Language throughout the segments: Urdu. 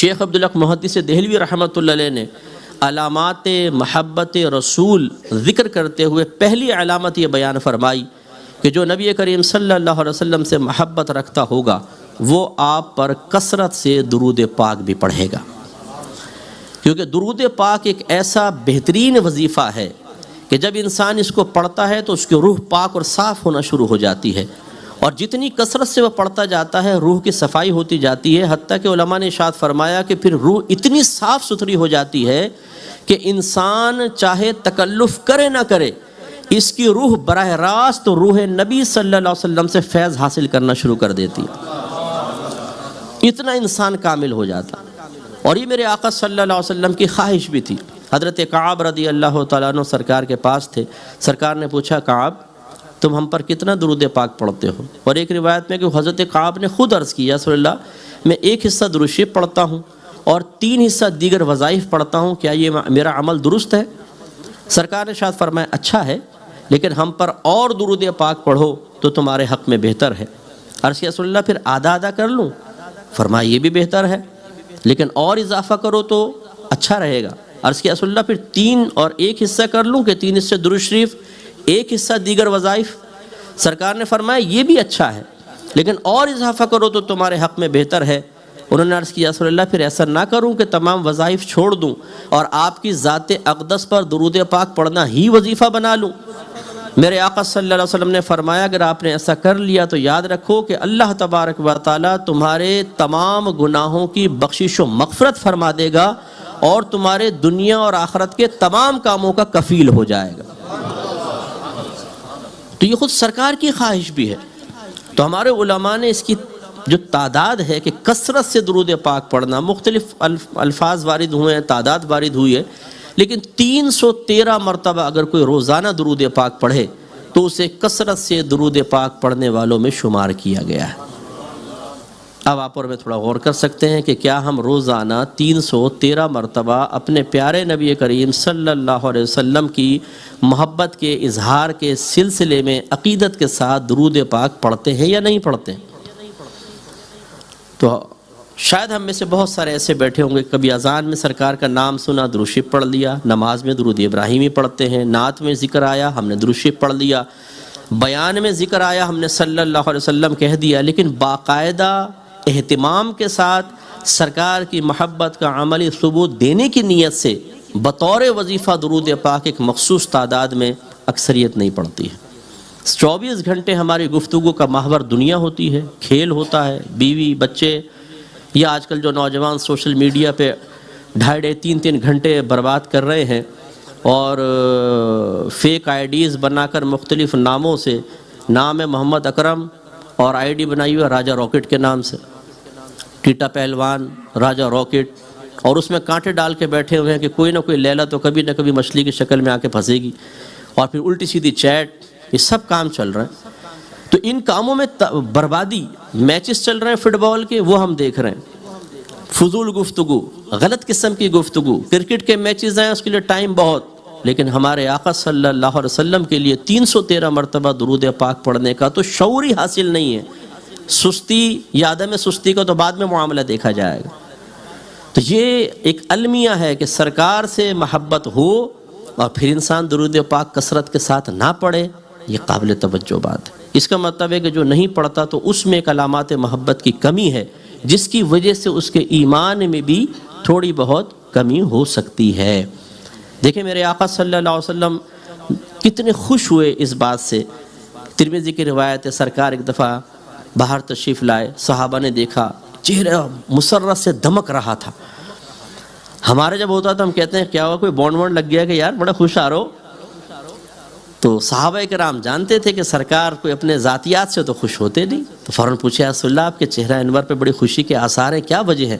شیخ عبدالحق محدث دہلوی رحمۃ اللہ علیہ نے علامات محبت رسول ذکر کرتے ہوئے پہلی علامت یہ بیان فرمائی کہ جو نبی کریم صلی اللہ علیہ وسلم سے محبت رکھتا ہوگا وہ آپ پر کثرت سے درود پاک بھی پڑھے گا، کیونکہ درود پاک ایک ایسا بہترین وظیفہ ہے کہ جب انسان اس کو پڑھتا ہے تو اس کی روح پاک اور صاف ہونا شروع ہو جاتی ہے، اور جتنی کثرت سے وہ پڑھتا جاتا ہے روح کی صفائی ہوتی جاتی ہے، حتیٰ کہ علماء نے ارشاد فرمایا کہ پھر روح اتنی صاف ستھری ہو جاتی ہے کہ انسان چاہے تکلف کرے نہ کرے اس کی روح براہ راست روح نبی صلی اللہ علیہ وسلم سے فیض حاصل کرنا شروع کر دیتی ہے، اتنا انسان کامل ہو جاتا۔ اور یہ میرے آقا صلی اللہ علیہ وسلم کی خواہش بھی تھی۔ حضرت کعب رضی اللہ تعالیٰ عنہ سرکار کے پاس تھے، سرکار نے پوچھا کعب تم ہم پر کتنا درود پاک پڑھتے ہو؟ اور ایک روایت میں کہ حضرت کعب نے خود عرض کیا رسول اللہ میں ایک حصہ درود شریف پڑھتا ہوں اور 3 حصہ دیگر وظائف پڑھتا ہوں، کیا یہ میرا عمل درست ہے؟ سرکار نے شاید فرمایا اچھا ہے، لیکن ہم پر اور درود پاک پڑھو تو تمہارے حق میں بہتر ہے۔ عرض کیا رسول اللہ پھر آدھا آدھا کر لوں؟ فرمایا یہ بھی بہتر ہے، لیکن اور اضافہ کرو تو اچھا رہے گا۔ عرض کیا رسول اللہ پھر 3 اور 1 حصہ کر لوں کہ 3 حصے درود شریف 1 حصہ دیگر وظائف؟ سرکار نے فرمایا یہ بھی اچھا ہے، لیکن اور اضافہ کرو تو تمہارے حق میں بہتر ہے۔ انہوں نے عرض کیا رسول اللہ پھر ایسا نہ کروں کہ تمام وظائف چھوڑ دوں اور آپ کی ذات اقدس پر درود پاک پڑھنا ہی وظیفہ بنا لوں؟ میرے آقا صلی اللہ علیہ وسلم نے فرمایا اگر آپ نے ایسا کر لیا تو یاد رکھو کہ اللہ تبارک و تعالیٰ تمہارے تمام گناہوں کی بخشش و مغفرت فرما دے گا اور تمہارے دنیا اور آخرت کے تمام کاموں کا کفیل ہو جائے گا۔ تو یہ خود سرکار کی خواہش بھی ہے۔ تو ہمارے علماء نے اس کی جو تعداد ہے کہ کثرت سے درود پاک پڑھنا، مختلف الفاظ وارد ہوئے ہیں، تعداد وارد ہوئی ہے، لیکن 313 مرتبہ اگر کوئی روزانہ درود پاک پڑھے تو اسے کثرت سے درود پاک پڑھنے والوں میں شمار کیا گیا ہے۔ اب آپ اور میں تھوڑا غور کر سکتے ہیں کہ کیا ہم روزانہ 313 مرتبہ اپنے پیارے نبی کریم صلی اللہ علیہ وسلم کی محبت کے اظہار کے سلسلے میں عقیدت کے ساتھ درود پاک پڑھتے ہیں یا نہیں پڑھتے ہیں؟ تو شاید ہم میں سے بہت سارے ایسے بیٹھے ہوں گے کبھی اذان میں سرکار کا نام سنا درود شریف پڑھ لیا، نماز میں درود ابراہیمی پڑھتے ہیں، نعت میں ذکر آیا ہم نے درود شریف پڑھ لیا، بیان میں ذکر آیا ہم نے صلی اللہ علیہ وسلم کہہ دیا، لیکن باقاعدہ اہتمام کے ساتھ سرکار کی محبت کا عملی ثبوت دینے کی نیت سے بطور وظیفہ درود پاک ایک مخصوص تعداد میں اکثریت نہیں پڑتی ہے۔ 24 گھنٹے ہماری گفتگو کا محور دنیا ہوتی ہے، کھیل ہوتا ہے، بیوی بچے، یا آج کل جو نوجوان سوشل میڈیا پہ 2.5 3 گھنٹے برباد کر رہے ہیں اور فیک آئی ڈیز بنا کر مختلف ناموں سے، نام ہے محمد اکرم اور آئی ڈی بنائی ہوئی ہے راجہ راکٹ کے نام سے، ٹیٹا پہلوان راجہ راکٹ، اور اس میں کانٹے ڈال کے بیٹھے ہوئے ہیں کہ کوئی نہ کوئی لیلا تو کبھی نہ کبھی مچھلی کی شکل میں آ کے پھنسے گی، اور پھر الٹی سیدھی چیٹ، یہ سب کام چل رہے ہیں۔ تو ان کاموں میں بربادی، میچز چل رہے ہیں فٹ بال کے وہ ہم دیکھ رہے ہیں، فضول گفتگو، غلط قسم کی گفتگو، کرکٹ کے میچز ہیں اس کے لیے ٹائم بہت، لیکن ہمارے آقا صلی اللہ علیہ وسلم کے لیے 313 مرتبہ درود پاک پڑھنے کا تو شعور ہی حاصل نہیں ہے۔ سستی یا عدم سستی کا تو بعد میں معاملہ دیکھا جائے گا۔ تو یہ ایک المیہ ہے کہ سرکار سے محبت ہو اور پھر انسان درود پاک کثرت کے ساتھ نہ پڑھے، یہ قابل توجہ بات ہے۔ اس کا مطلب ہے کہ جو نہیں پڑھتا تو اس میں ایک علامات محبت کی کمی ہے جس کی وجہ سے اس کے ایمان میں بھی تھوڑی بہت کمی ہو سکتی ہے۔ دیکھیں میرے آقا صلی اللہ علیہ وسلم کتنے خوش ہوئے اس بات سے۔ ترمذی کی روایت ہے سرکار ایک دفعہ باہر تشریف لائے، صحابہ نے دیکھا چہرہ مسرت سے دمک رہا تھا۔ ہمارے جب ہوتا تو ہم کہتے ہیں کیا ہوا کوئی بونڈ وونڈ لگ گیا کہ یار بڑا خوش آ رہا ہو؟ تو صحابہ کرام جانتے تھے کہ سرکار کوئی اپنے ذاتیات سے تو خوش ہوتے نہیں، تو فوراً پوچھا یا رسول اللہ آپ کے چہرہ انور پہ بڑی خوشی کے آثار ہیں، کیا وجہ ہے؟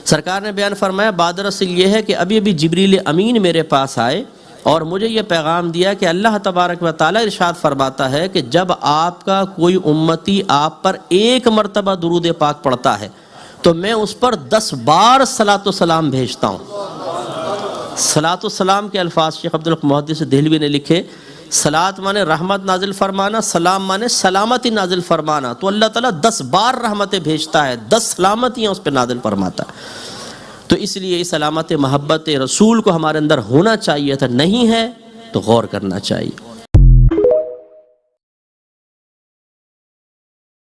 سرکار نے بیان فرمایا بادر اصل یہ ہے کہ ابھی جبریل امین میرے پاس آئے اور مجھے یہ پیغام دیا کہ اللہ تبارک و تعالیٰ ارشاد فرماتا ہے کہ جب آپ کا کوئی امتی آپ پر 1 مرتبہ درود پاک پڑھتا ہے تو میں اس پر 10 بار صلاۃ و سلام بھیجتا ہوں۔ صلاۃ و سلام کے الفاظ شیخ عبدالحق محدث دہلوی نے لکھے، صلاۃ مانے رحمت نازل فرمانا، سلام مانے سلامتی نازل فرمانا، تو اللہ تعالیٰ 10 بار رحمتیں بھیجتا ہے، 10 سلامتیاں اس پہ نازل فرماتا ہے۔ تو اس لیے اس علامت محبت رسول کو ہمارے اندر ہونا چاہیے تھا، نہیں ہے تو غور کرنا چاہیے۔